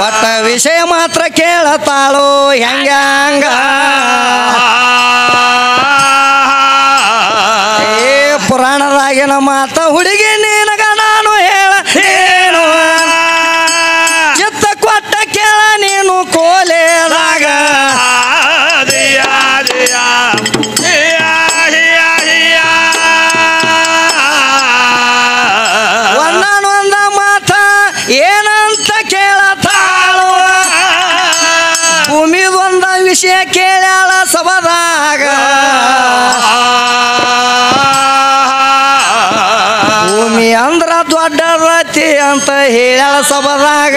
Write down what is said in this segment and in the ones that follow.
ಒಟ್ಟ ವಿಷಯ ಮಾತ್ರ ಕೇಳತಾಳೋ ಹೆಂಗ ಏ ಪುರಾಣದಾಗಿನ ಮಾತ ಹುಡುಗಿ ನಿನಗ ನಾನು ಹೇಳೇನು ಚಿತ್ತ ಕೊಟ್ಟ ಕೇಳ ನೀನು ಕೋಲೆದಾಗ ಒಂದಾನೊಂದ ಮಾತ ಏನಂತ ಕೇಳತಾಳು ಭೂಮಿದೊಂದ ವಿಷಯ ಕೇಳ್ಯಾಳ ಸಭದಾಗ ಭೂಮಿ ಅಂದ್ರ ದೊಡ್ಡ ರತಿ ಅಂತ ಹೇಳ್ಯಾಳ ಸಭದಾಗ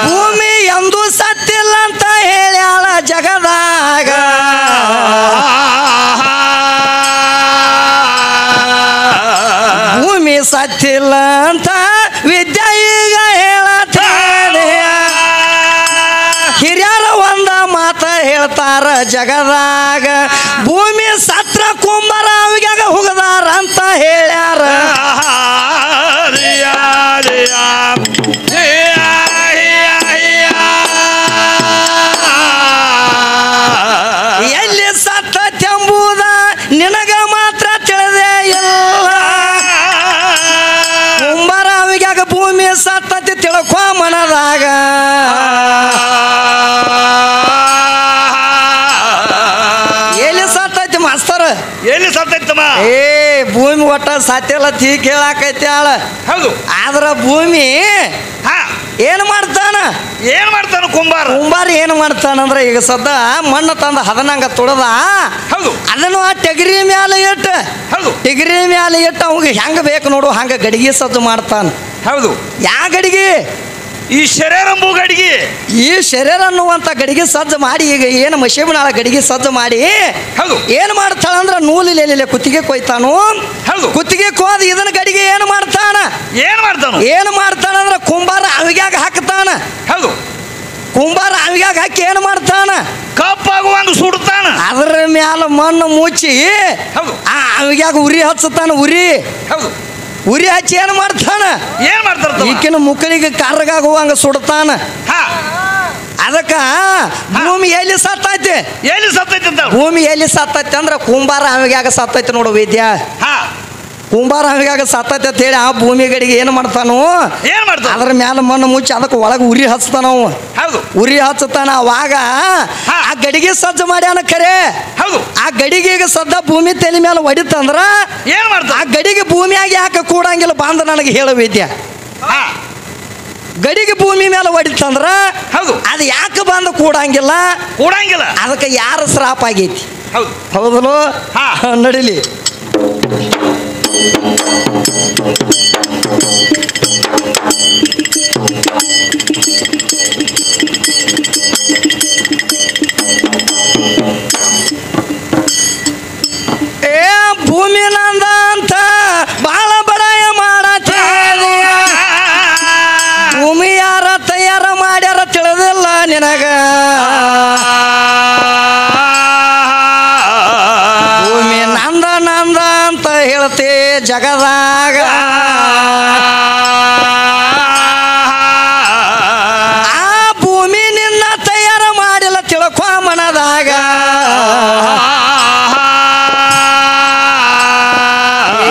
ಭೂಮಿ ಎಂದು ಸತ್ತಿಲ್ಲ ಅಂತ ಹೇಳ್ಯಾಳ ಜಗದಾಗ ಭೂಮಿ ಸತ್ತಿಲ್ಲ ಅಂತ ವಿದ್ಯೆ ಈಗ ಹೇಳತ್ತೇನೆ ಹಿರಿಯರ ಒಂದ ಮಾತ ಹೇಳ್ತಾರ ಜಗದಾಗ ಭೂಮಿ ಸತ್ರ ಕುಂಬರ ಅವಿಗಾಗ ಹುಗದಾರ ಅಂತ ಹೇಳ್ಯಾರ ಎಲ್ಲಿ ಸತ್ತತೆಂಬುದ ನಿನಗ ಮಾತ್ರ ತಿಳಿದೇ ಇಲ್ಲ ಕುಂಬರ ಅವಿಗಾಗ ಭೂಮಿ ಸತ್ತತಿ ತಿಳ್ಕೊ ಮನದಾಗ ಎಲ್ಲಿ ಸತ್ತೈತಿ ಮಾಸ್ತರ್ ಎಲ್ಲಿ ಸತ್ತೈತಮ್ಮ ಏ ಭೂಮಿ ಒಟ್ಟ ಸತ್ಯಲ್ಲ ತೀ ಕೇಳಾಕೈತಿ ಆಳ ಹೌದು ಆದ್ರ ಭೂಮಿ ಏನ್ ಮಾಡ್ತಾನ ಕುಂಬಾರ ಏನ್ ಮಾಡ್ತಾನಂದ್ರ ಈಗ ಸದ್ದ ಮಣ್ಣು ತಂದ ಹದನಂಗ ತುಳದ ಹೌದು ಅದನ್ನು ಆ ಟಗರಿ ಮ್ಯಾಲ ಇಟ್ಟು ಟಗರಿ ಮ್ಯಾಲ ಇಟ್ಟು ಅವಾಗ ಹೆಂಗ ಬೇಕು ನೋಡು ಹಂಗ ಗಡಿಗೆ ಸಜ್ಜು ಮಾಡ್ತಾನ ಹೌದು ಯಾ ಗಡಿಗೆ ಈ ಶರೀರಂಬು ಗಡಿಗೆ ಈ ಶರೀರ ಅನ್ನುವಂತ ಗಡಿಗೆ ಸಜ್ಜು ಮಾಡಿ ಈಗ ಏನು ಮಶೀಬನಾಳ ಗಡಿಗೆ ಸಜ್ಜು ಮಾಡಿ ಹೌದು ಏನ್ ಮಾಡ್ತಾಳಂದ್ರ ನೂಲಿಲ್ಲ ಕುತ್ತಿಗೆ ಕೊಯ್ತಾನು ಹೌದು ಕುತ್ತಿಗೆ ಕೋದ ಇದನ್ನ ಗಡಿಗೆ ಏನು ಮಾಡ್ತಾನಂದ್ರ ಕುಂಬಾರ ಅವಿಗ್ಯಾಗ ಹಾಕ್ತಾನ ಹೌದು ಕುಂಬಾರ ಅವಿಗ್ಯಾಗ ಹಾಕಿ ಏನು ಮಾಡ್ತಾನ ಕಪ್ಪಾಗುವಂಗ ಸುಡ್ತಾನ ಅದ್ರ ಮ್ಯಾಲ ಮಣ್ಣು ಮುಚ್ಚಿ ಹೌದು ಆ ಅವಿಗ್ಯಾಗ ಉರಿ ಹಚ್ಚತಾನ ಹೌದು ಉರಿ ಹಚ್ಚಿ ಏನು ಮಾಡ್ತಾನ ಈಕಿನ ಮುಕ್ಕಳಿಗೆ ಕಾರ್ಗಾಗುವಂಗ ಸುಡ್ತಾನ ಅದಕ್ಕ ಭೂಮಿ ಎಲ್ಲಿ ಸತ್ತೈತಿ ಭೂಮಿ ಎಲ್ಲಿ ಸತ್ತೈತಿ ಅಂದ್ರ ಕುಂಬಾರ ಅವಿಗ್ಯಾಗ ಸತ್ತೈತಿ ನೋಡು ವಿದ್ಯಾ ಕುಂಬಾರ ಅವಿಗ್ಯಾಗ ಸತ್ತೈತಿ ಅಂತ ಹೇಳಿ ಆ ಭೂಮಿ ಗಡಿಗೆ ಏನು ಮಾಡ್ತಾನು ಅದ್ರ ಮ್ಯಾಲ ಮಣ್ಣು ಮುಚ್ಚಿ ಅದಕ್ಕೆ ಒಳಗೆ ಉರಿ ಹಚ್ತಾನ ಉರಿ ಹಚ್ಚತಾನ ಅವಾಗ ಆ ಗಡಿಗೆ ಸಜ್ಜು ಮಾಡ್ಯಾನ ಖರೆ ಆ ಗಡಿಗೆ ಸದ್ದ ಭೂಮಿ ತಲೆ ಮೇಲೆ ಹೊಡಿತಂದ್ರ ಆ ಗಡಿಗೆ ಭೂಮಿಯಾಗಿ ಯಾಕೆ ಕೂಡಂಗಿಲ್ಲ ಬಂದ ನನಗೆ ಹೇಳು ವಿದ್ಯಾ ಗಡಿಗೆ ಭೂಮಿ ಮೇಲೆ ಹೊಡಿತಂದ್ರ ಅದು ಯಾಕೆ ಬಂದು ಕೂಡಂಗಿಲ್ಲ ಅದಕ್ಕೆ ಯಾರ ಶ್ರಾಪ ಆಗೈತಿ ಹೌದಲ್ಲೋ ನಡಿಲಿ ಏ ಭೂಮಿ ನಂದ ಅಂತ ಬಹಳ ಬಡಾಯ ಮಾಡತ್ತೇನೆ ಭೂಮಿ ಯಾರ ತಯಾರ ಮಾಡ್ಯಾರ ತಿಳಿದಿಲ್ಲ ನಿನಗ ಭೂಮಿ ನಂದ ಅಂತ ಹೇಳ್ತೆ ಜಗದಾಗ ಆ ಭೂಮಿ ನಿನ್ನ ತಯಾರ ಮಾಡಿಲ್ಲ ತಿಳ್ಕೊ ಮನದಾಗ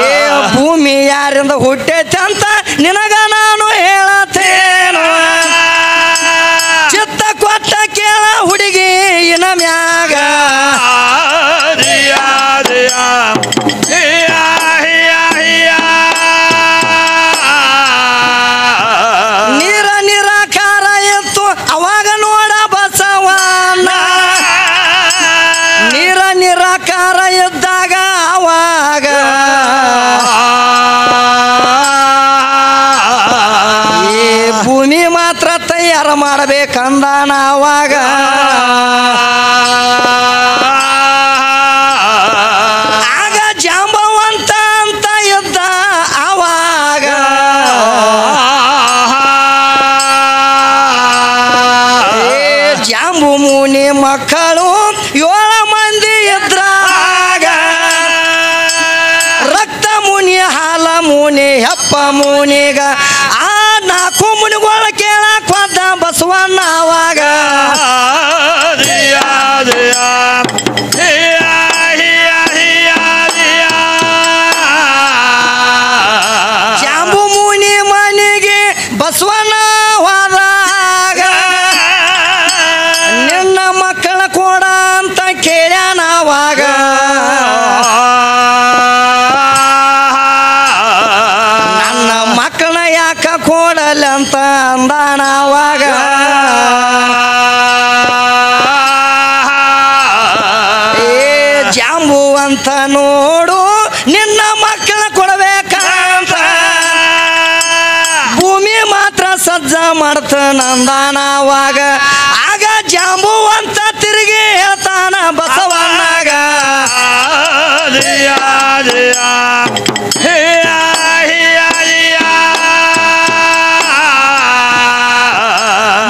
ಏ ಭೂಮಿ ಯಾರಿಂದ ಹುಟ್ಟೈತೆ ಅಂತ ನಿನಗ ನಾನು ಹೇಳತ್ತೇನು ಚಿತ್ತ ಕೊಟ್ಟ ಕೇಳ ಹುಡುಗಿ ಇನ ಮ್ಯಾಗ ನಿರಾಕಾರ ಇತ್ತು ಅವಾಗ ನೋಡ ಬಸವಣ್ಣ ನಿರಾಕಾರ ಇದ್ದಾಗ ಅವಾಗ ಈ ಭೂಮಿ ಮಾತ್ರ ತಯಾರ ಮಾಡಬೇಕಂದಾನ ಅವಾಗ ಆಗ ಜಾಂಬವಂತ ಅಂತ ಇದ್ದ ಅವಾಗ ಜಾಂಬು ಮುನಿ ಮಕ್ಕಳು 7 ಮಂದಿ ಇದ್ರಾಗ ಮುನಿ ಹೆಪ್ಪ ಮುನಿಗ ಆ 4 ಮುನಿಗಳ ಕೇಳಕ್ ಹೋದ ಬಸವಣ್ಣ ಅವಾಗ ಜಾಂಬು ಮುನಿ ಮನೆಗೆ ಬಸವಣ್ಣ ಹೋದಾಗ ನಿನ್ನ ಮಕ್ಕಳ ಕೊಡ ಅಂತ ಕೇಳ್ಯಾನ ಅವಾಗ ನನ್ನ ಮಕ್ಕಳ ಯಾಕ ಕೊಡಲ್ಲ ಅಂತ ಅಂದಾನ ಅವಾಗ ಜಾಂಬು ಅಂತ ನೋಡು ನಿನ್ನ ಮಕ್ಕಳ ಕೊಡಬೇಕಂತ ಭೂಮಿ ಮಾತ್ರ ಸಜ್ಜ ಮಾಡ್ತ ನಂದಾನವಾಗ ಆಗ ಜಾಂಬು ಅಂತ ತಿರುಗಿ ಹೇಳ್ತಾನ ಬಸವಣ್ಣಗ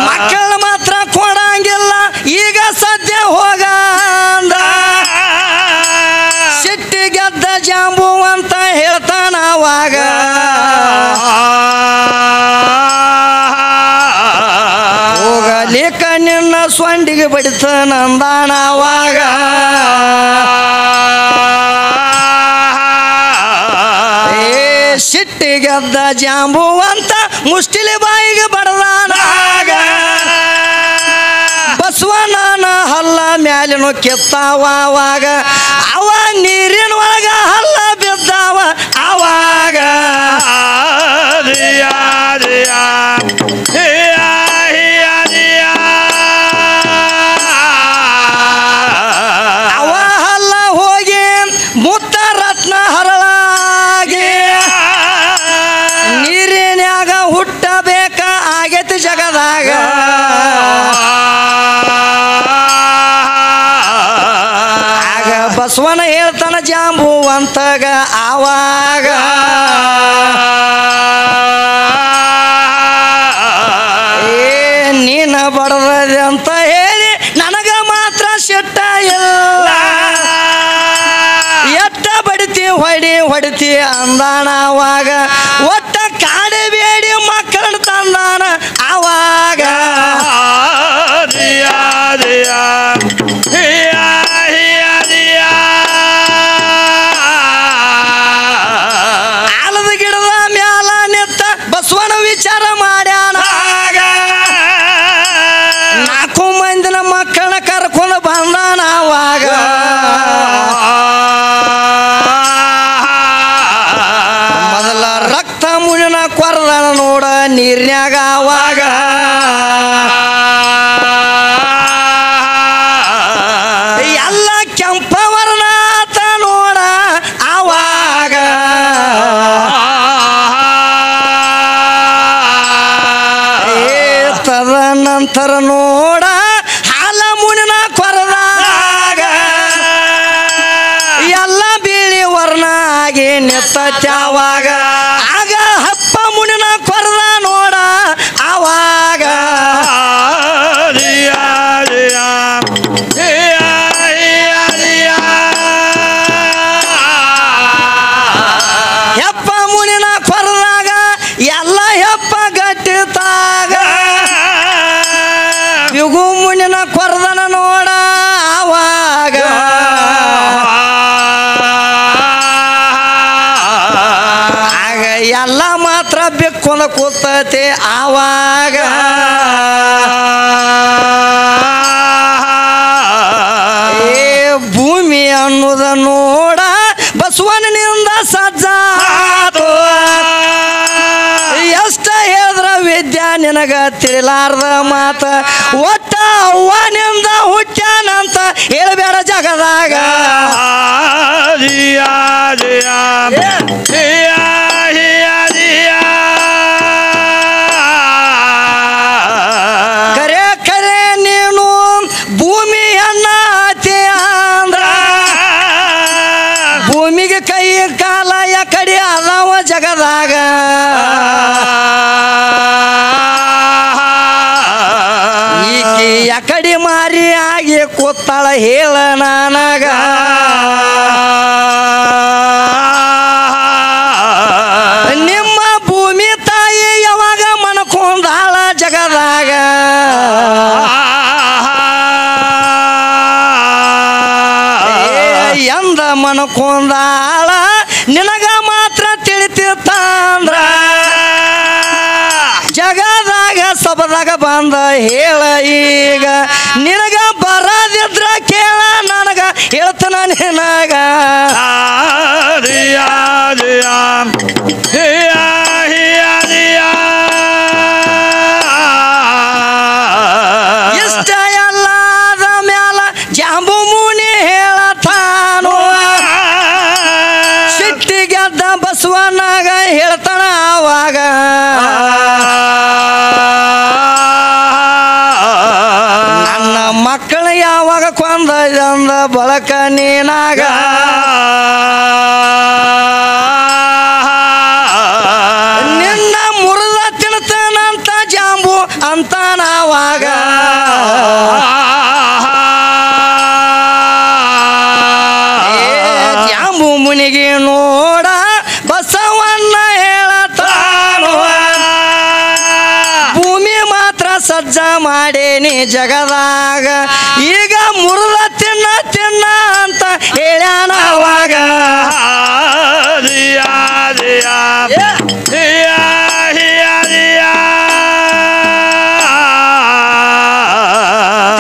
ಮಕ್ಕಳ ಮಾತ್ರ ಕೊಡಂಗಿಲ್ಲ ಈಗ ಸದ್ಯ ಹೋಗ ಸಿಟ್ಟಿಗೆದ್ದ ಜಾಂಬು ಅಂತ ಹೇಳ್ತಾನ ಅವಾಗ ಹೋಗಲಿಕ್ಕ ನಿನ್ನ ಸೊಂಡಿಗೆ ಬಡಿತ ನಂದಾನ ಅವಾಗ ಸಿಟ್ಟಿಗೆದ್ದ ಜಾಂಬು ಅಂತ ಮುಷ್ಟಿಲಿ ಬಾಯಿಗೆ ಬಡದಾನಾಗ ಬಸವಣ್ಣನ ಹಲ್ಲ ಮ್ಯಾಲಿನ ಕೆತ್ತಾವಾಗ ಅವ ನೀರಿನ ಒಳಗ ಹಲ್ಲ ಬಿದ್ದಾವ ಅವಾಗ ಅವ ಹಲ್ಲ ಹೋಗಿ ಮುತ್ತ ರತ್ನ ಹರಳಾಗಿ ನೀರಿನ್ಯಾಗ ಹುಟ್ಟಬೇಕ ಆಗೈತಿ ಜಗದಾಗ ಆಗ ಬಸವನ ಹೇಳ್ತಾನ ಜಾಂಬು ಅಂತಗ ಆವಾಗ ನೀನ ಬಡದ ಅಂತ ಹೇಳಿ ನನಗ ಮಾತ್ರ ಸಿಟ್ಟ ಇಲ್ಲ ಎಟ್ಟ ಬಡಿತಿ ಹೊಡಿತಿ ಅಂದಾನವಾಗ ಒಟ್ಟ ಕಾಡಬೇಡಿ ಮಕ್ಕಳನ್ನ ತಂದಾನ ಆವಾಗ ಆಲದ ಗಿಡದ ಮ್ಯಾಲ ನಿತ್ತ ಬಸವನ ವಿಚಾರ ಮಾಡ್ಯಾನ 4 ಮಂದಿನ ಮಕ್ಕಳನ್ನ ಕರ್ಕೊಂಡು ಬಂದಾನ ಅವಾಗ ಮೊದಲ ರಕ್ತ ಮುನಿನ ಕೊರದಾನ ನೋಡ ನೀರ್ನ್ಯಾಗ ಅವಾಗ ಎಲ್ಲ ಕೆಂಪವರ್ಣ ಆತ ನೋಡ ಅವಾಗ ತದನಂತರ ನೋಡ ಹಾಲ ಮುನಿನ ಕೊರದಾಗ ಎಲ್ಲ ಬಿಳಿ ವರ್ಣ ಆಗಿ ನಿತ್ತತ್ಯಾವಾಗ ಆಗ ಹಪ್ಪ ಮುನಿನ ಕೊರದ ನೋಡ ಅವಾಗ ಹೆಪ್ಪ ಮುನಿನ ಕೊರದಾಗ ಎಲ್ಲ ಹೆಪ್ಪ ಗಟ್ಟಿತಾಗ ಯುಗು ಮುನಿನ ಕೊರದನ ನೋಡ ಅವಾಗ ಆಗ ಎಲ್ಲ ಮಾತ್ರ ಬೆಕ್ಕೊಂದ ಕೂತತೆ ಆವಾಗ ಭೂಮಿ ಅನ್ನೋದ ನೋಡ ಬಸವನಿಂದ ಸಜ್ಜಾತು ಎಷ್ಟ ಹೇಳಿದ್ರ ವಿದ್ಯಾ ನಿನಗ ತಿಳಿಲಾರ್ದ ಮಾತ ಒಟ್ಟ ಅವ್ವನಿಂದ ಹುಟ್ಟ್ಯಾನಂತ ಹೇಳಬೇಡ ಜಗದಾಗ ಕರೆ ಕರೆ ನೀನು ಭೂಮಿಯನ್ನ ಅಂದ್ರ ಭೂಮಿಗೆ ಕೈ ಕಾಲ ಕಡಿ ಅದಾವ ಜಗದಾಗ ಈಕಿ ಯಕಡಿ ಮಾರಿ ಆಗಿ ಕೂತಾಳ ಹೇಳ ನನಗ ತಾಳ ನಿನಗ ಮಾತ್ರ ತಿಳಿತಿತ್ತಂದ್ರ ಜಗದಾಗ ಸಬದಾಗ ಬಂದ ಹೇಳ ಈಗ ನಿನಗ ಬರದಿದ್ರ ಕೇಳ ನನಗ ಹೇಳ್ತಾನ ನಿನಗ ಇಷ್ಟ ಎಲ್ಲದ ಮ್ಯಾಲ ಜಾಂಬು ಮುನಿ ಹೇಳತಾನು ಸಿಟ್ಟಿಗೆದ್ದ ಬಸವನಾಗ ಹೇಳ್ತಾನ ಅವಾಗ ನನ್ನ ಮಕ್ಕಳ ಯಾವಾಗ ಕೊಂದ ಬಳಕ ನೀನಾಗ ನಿನ್ನ ಮುರಿದ ತಿಳ್ತಾನಂತ ಜಾಂಬು ಅಂತ ನಾವಾಗ ಜಾಂಬು ಮುನಿಗೆ ನೋಡ ಬಸವಣ್ಣ ಹೇಳತಾನು ಭೂಮಿ ಮಾತ್ರ ಸಜ್ಜ ಮಾಡೇನಿ ಜಗದಾಗ ಈಗ ಮುರಿದ ತಿನ್ನ ತಿನ್ನ ಅಂತ ಹೇಳ್ಯಾನ ಅವಾಗ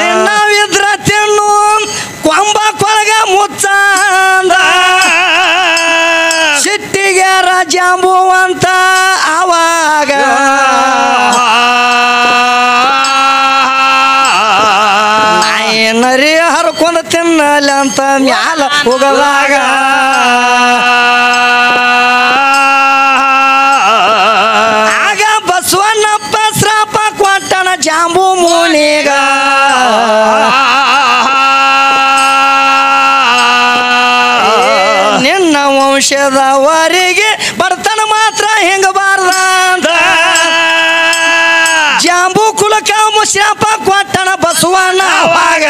ತಿನ್ನವಿದ್ರ ತಿನ್ನು ಕೊಂಬ ಕೊಳಗ ಮುಚ್ಚಂದ ಸಿಟ್ಟಿಗೆ ಜಾಂಬು ಅಂತ ಅವಾಗ ನರಿ ಹರ್ಕೊಂಡು ತಿನ್ನಲ್ಲ ಅಂತ ಮ್ಯಾಲ ಹೋಗಲಾಗ ಆಗ ಬಸವಣ್ಣಪ್ಪ ಶ್ರಾಪ ಕೊಟ್ಟನ ಜಾಂಬು ಮುನಿಗ ನಿನ್ನ ವಂಶದವರಿಗೆ ಬರ್ತನ ಮಾತ್ರ ಹೆಂಗ ಬಾರ್ದ ಅಂತ ಜಾಂಬು ಕುಲಕ ಶಾಪ ಕೊಟ್ಟನ ಬಸವಣ್ಣ ಅವಾಗ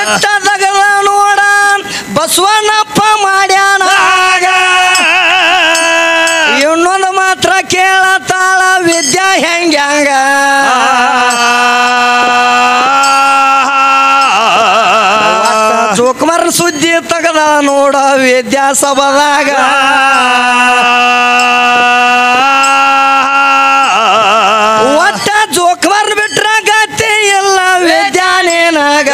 ಎಟ್ಟದಗದ ನೋಡ ಬಸವಣ್ಣಪ್ಪ ಮಾಡ್ಯಾನ ಇನ್ನೊಂದು ಮಾತ್ರ ಕೇಳತಾಳ ವಿದ್ಯಾ ಹೆಂಗ್ಯಾಂಗ ಜೋಕುಮಾರನ ಸುದ್ದಿ ತಗದ ನೋಡ ವಿದ್ಯಾಸಭಾದಾಗ ಒಟ್ಟ ಜೋಕುಮಾರನ ಬಿಟ್ರ ಗತಿ ಎಲ್ಲ ವಿದ್ಯಾನೇನಾಗ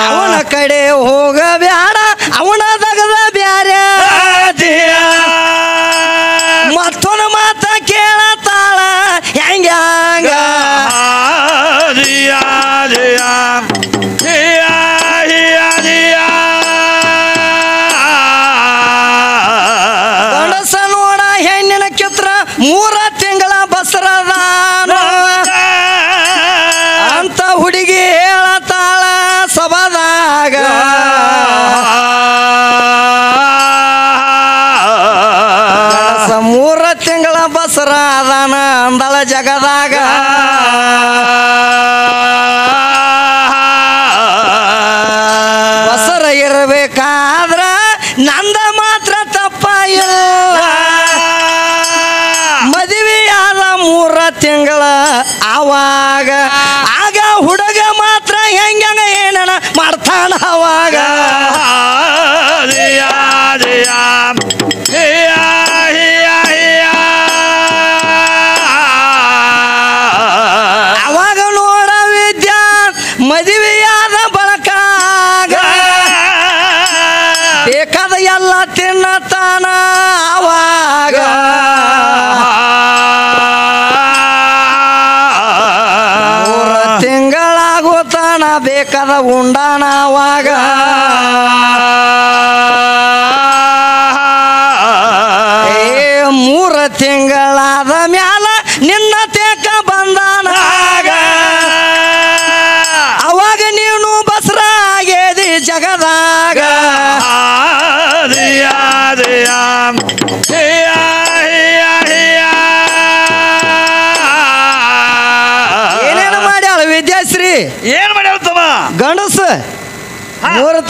ಅವನ ಕಡೆ ಹೋಗಬ್ಯಾಡ ಅವನ ತಗದ ಬ್ಯಾರೆ ಮತ್ತೊಂದು ಮಾತ ಕೇಳತಾಳ ಹೆಂಗ್ಯಾಂಗ ಗಂಡಸ ನೋಡ ಹೆಣ್ಣಿನ ಕಿತ್ರ 3 ತಿಂಗಳ ಬಸರದಾನ ಅಂತ ಹುಡುಗಿ ಹೇಳತಾಳ ಸಭಾದಾಗ 3 ತಿಂಗಳ ಬಸರ ಅದಾನ ಅಂದಳ ಜಗದಾಗ ಬಸರ ಇರಬೇಕಾದ್ರ ನಂದ ಮಾತ್ರ ತಪ್ಪ ಇಲ್ಲ ಮದುವೆಯಾದ 3 ತಿಂಗಳ ಆವಾಗ ಆಗ ಹುಡುಗ ಮಾತ್ರ ಹೆಂಗ ಏನನ ಮಾಡ್ತಾನ ಅವಾಗ ಅವಾಗ ನೋಡ ವಿದ್ಯಾ ಮದುವೆಯಾದ ಬಳಕಾಗ ಬೇಕಾದ ಎಲ್ಲ ತಿನ್ನತಾನ ಅವಾಗ 3 ತಿಂಗಳಾಗುತ್ತಾನ ಬೇಕಾದ ಉಂಡಾನ ಅವಾಗ 3 ತಿಂಗಳಾದ ಮ್ಯಾಲ ನಿನ್ನ ತೇಕ ಬಂದಾನ ಅವಾಗ ನೀನು ಬಸರ ಆಗೇದಿ ಜಗದಾಗ ಏನೇನು ಮಾಡ್ಯಾಳ ವಿದ್ಯಾಶ್ರೀ ಏನ್ ಮಾಡ್ಯಾಳ ತಮ್ಮ ಗಂಡಸ 3